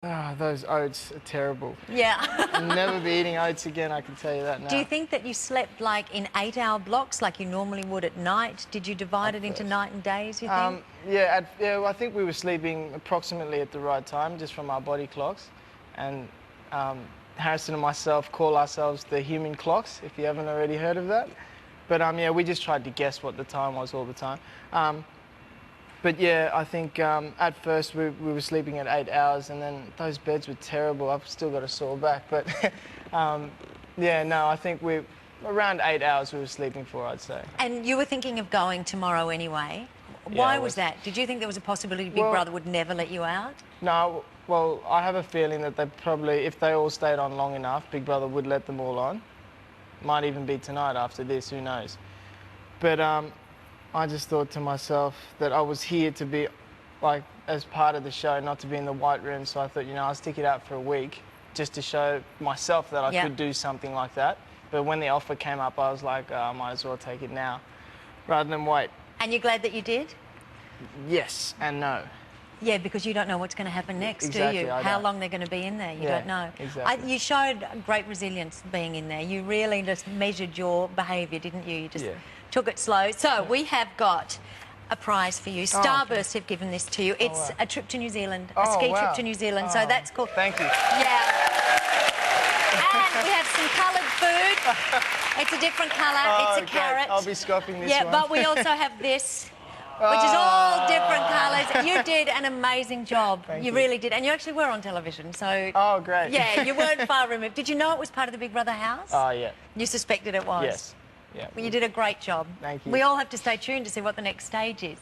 Ah, those oats are terrible. Yeah. I'll never be eating oats again, I can tell you that now. Do you think that you slept like in 8-hour blocks like you normally would at night? Did you divide it into night and days, you think? Yeah, well, I think we were sleeping approximately at the right time, just from our body clocks. And Harrison and myself call ourselves the human clocks, if you haven't already heard of that. But yeah, we just tried to guess what the time was all the time. But yeah, I think at first we were sleeping at 8 hours, and then those beds were terrible. I've still got a sore back, but yeah, no, I think around 8 hours we were sleeping for, I'd say. And you were thinking of going tomorrow anyway. Why was that? Did you think there was a possibility Big Brother would never let you out? No, well, I have a feeling that they probably, if they all stayed on long enough, Big Brother would let them all on. Might even be tonight after this, who knows. But I just thought to myself that I was here to be, like, as part of the show, not to be in the white room. So I thought, you know, I'll stick it out for a week just to show myself that I could do something like that. But when the offer came up, I was like, I might as well take it now rather than wait. And you're glad that you did? Yes and no. Yeah, because you don't know what's going to happen next, do you? How long they're going to be in there, you don't know. Exactly. You showed great resilience being in there. You really just measured your behaviour, didn't you? You just took it slow. So we have got a prize for you. Starburst have given this to you. It's a trip to New Zealand, a ski trip to New Zealand. So that's cool. Thank you. Yeah. And we have some coloured food. It's a different colour. It's a carrot. I'll be scoffing this one. Yeah, but we also have this, which is all different colours. You did an amazing job. Thank you really did. And you actually were on television, so... Oh, great. Yeah, you weren't far removed. Did you know it was part of the Big Brother house? Oh, yeah. You suspected it was? Yes. Yeah. Well, you did a great job. Thank you. We all have to stay tuned to see what the next stage is.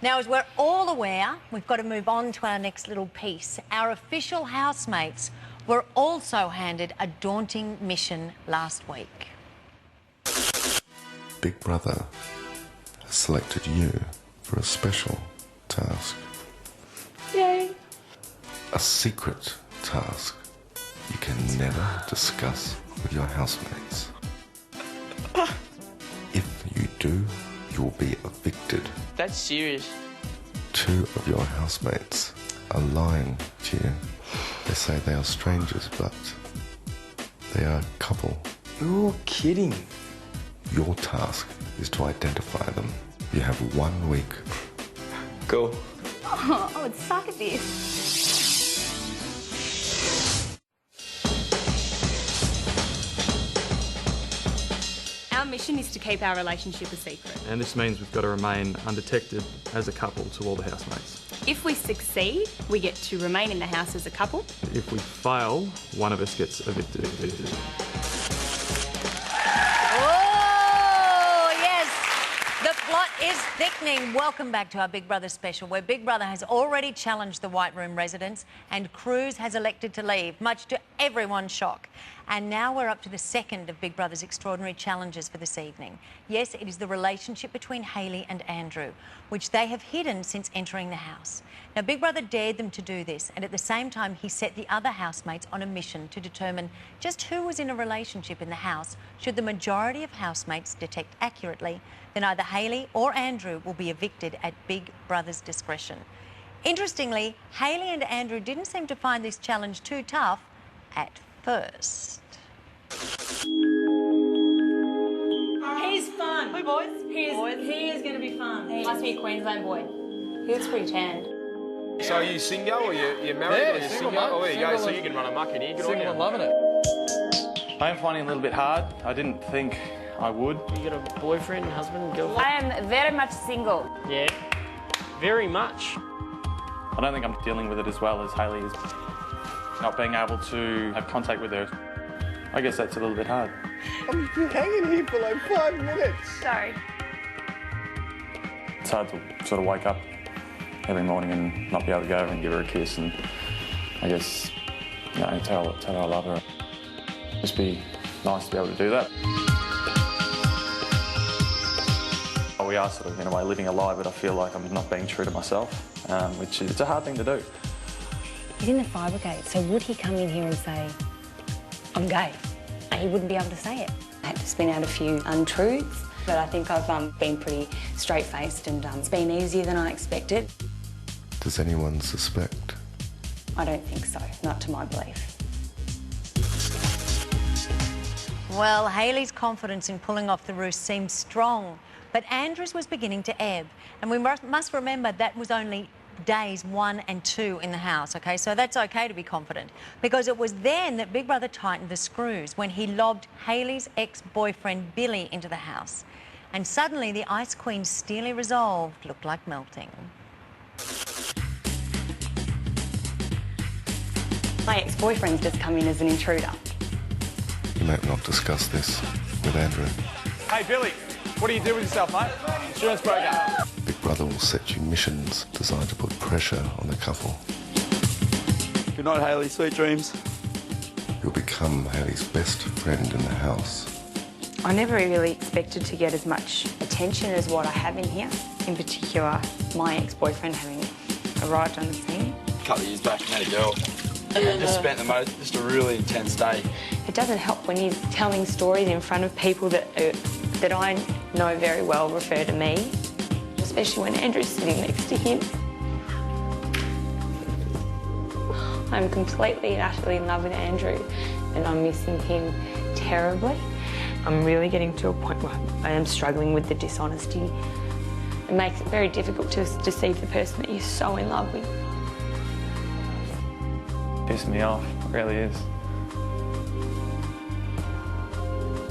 Now, as we're all aware, we've got to move on to our next little piece. Our official housemates were also handed a daunting mission last week. Big Brother has selected you for a special task. Yay! A secret task you can never discuss with your housemates. If you do, you'll be evicted. That's serious. 2 of your housemates are lying to you. They say they are strangers, but they are a couple. You're kidding. Your task is to identify them. You have 1 week. Cool. Oh, I would suck at this. Our mission is to keep our relationship a secret. And this means we've got to remain undetected as a couple to all the housemates. If we succeed, we get to remain in the house as a couple. If we fail, one of us gets evicted. Oh, yes. The plot is thickening. Welcome back to our Big Brother special, where Big Brother has already challenged the White Room residents and Cruz has elected to leave, much to everyone's shock. And now we're up to the second of Big Brother's extraordinary challenges for this evening. Yes, it is the relationship between Hayley and Andrew, which they have hidden since entering the house. Now, Big Brother dared them to do this, and at the same time, he set the other housemates on a mission to determine just who was in a relationship in the house. Should the majority of housemates detect accurately, then either Hayley or Andrew will be evicted at Big Brother's discretion. Interestingly, Hayley and Andrew didn't seem to find this challenge too tough at first. He's fun. Hey, boys. He is going to be fun. He must be a Queensland boy. He looks pretty tanned. So are you single or you're married or you're single? Oh, there you go. So you can run amok in here. Good on you. Single and loving it. I am finding it a little bit hard. I didn't think I would. You got a boyfriend, husband, girlfriend? I am very much single. Yeah, very much. I don't think I'm dealing with it as well as Hayley is. Not being able to have contact with her, I guess that's a little bit hard. I've been hanging here for like 5 minutes. Sorry. It's hard to sort of wake up every morning and not be able to go over and give her a kiss and I guess, you know, tell her I love her. Just be nice to be able to do that. We are sort of, in a way, living a lie, but I feel like I'm not being true to myself, which is a hard thing to do. He's in the fire brigade, so would he come in here and say, I'm gay? He wouldn't be able to say it. I had to spin out a few untruths, but I think I've been pretty straight-faced and it's been easier than I expected. Does anyone suspect I don't think so, not to my belief. Well, Hayley's confidence in pulling off the roost seemed strong, but Andrew's was beginning to ebb. And we must remember that was only days 1 and 2 in the house, OK? So that's OK to be confident, because it was then that Big Brother tightened the screws, when he lobbed Hayley's ex-boyfriend Billy into the house. And suddenly the Ice Queen's steely resolve looked like melting. My ex-boyfriend's just come in as an intruder. You might not discuss this with Andrew. Hey, Billy, what do you do with yourself, mate? Insurance broker. Big Brother will set you missions designed to put pressure on the couple. Good night, Hayley. Sweet dreams. You'll become Hayley's best friend in the house. I never really expected to get as much attention as what I have in here. In particular, my ex-boyfriend having arrived on the scene. A couple of years back, I met a girl. Just spent just a really intense day. It doesn't help when he's telling stories in front of people that I know very well refer to me, especially when Andrew's sitting next to him. I'm completely and utterly in love with Andrew, and I'm missing him terribly. I'm really getting to a point where I am struggling with the dishonesty. It makes it very difficult to deceive the person that you're so in love with. Pissing me off, it really is.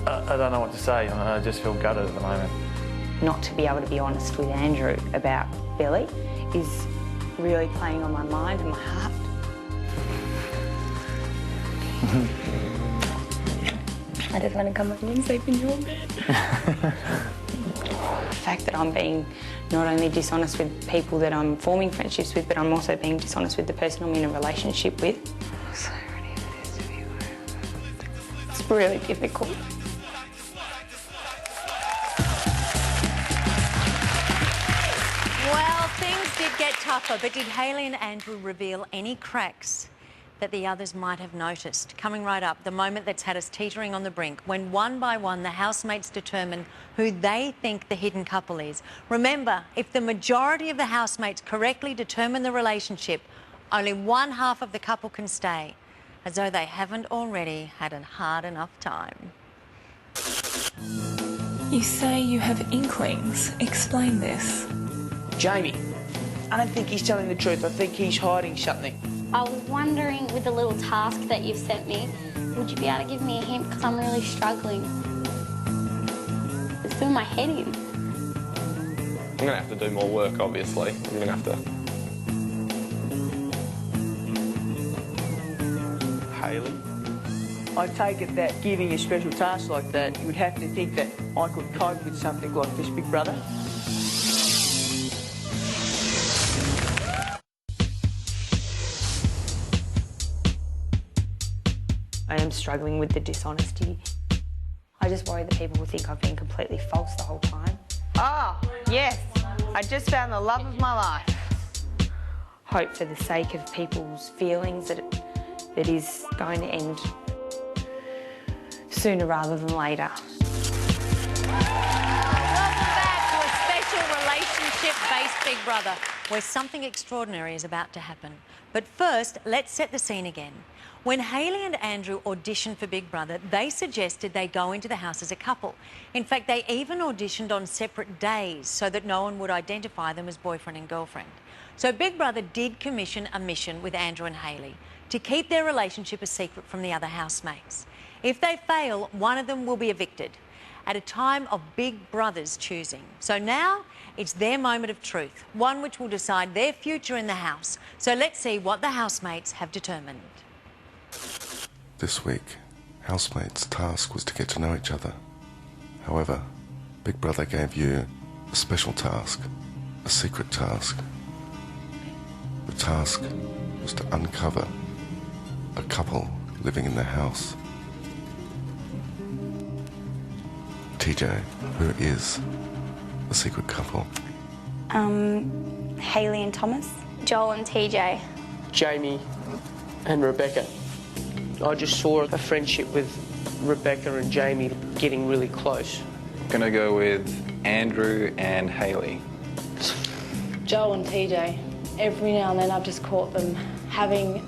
I don't know what to say. I just feel gutted at the moment. Not to be able to be honest with Andrew about Billy is really playing on my mind and my heart. I just want to come up and sleep in your bed. The fact that I'm being not only dishonest with people that I'm forming friendships with, but I'm also being dishonest with the person I'm in a relationship with. I'm so ready for this to be over. It's really difficult. Well, things did get tougher, but did Hayley and Andrew reveal any cracks that the others might have noticed? Coming right up, the moment that's had us teetering on the brink, when one by one the housemates determine who they think the hidden couple is. Remember, if the majority of the housemates correctly determine the relationship, only one half of the couple can stay, as though they haven't already had a hard enough time. You say you have inklings. Explain this. Jamie, I don't think he's telling the truth. I think he's hiding something. I was wondering, with the little task that you've sent me, would you be able to give me a hint, because I'm really struggling. It's doing my head in. I'm going to have to do more work, obviously. I'm going to have to... Hayley? I take it that giving a special task like that, you would have to think that I could cope with something like this, Big Brother. I am struggling with the dishonesty. I just worry that people will think I've been completely false the whole time. Oh, yes. I just found the love of my life. Hope for the sake of people's feelings that it is going to end sooner rather than later. Welcome back to a special relationship-based Big Brother, where something extraordinary is about to happen. But first, let's set the scene again. When Hayley and Andrew auditioned for Big Brother, they suggested they go into the house as a couple. In fact, they even auditioned on separate days so that no one would identify them as boyfriend and girlfriend. So Big Brother did commission a mission with Andrew and Hayley to keep their relationship a secret from the other housemates. If they fail, one of them will be evicted at a time of Big Brother's choosing. So now it's their moment of truth, one which will decide their future in the house. So let's see what the housemates have determined. This week, housemates' task was to get to know each other. However, Big Brother gave you a special task, a secret task. The task was to uncover a couple living in the house. TJ, who is the secret couple? Hayley and Thomas. Joel and TJ. Jamie and Rebecca. I just saw a friendship with Rebecca and Jamie getting really close. I'm gonna go with Andrew and Hayley. Joel and TJ. Every now and then I've just caught them having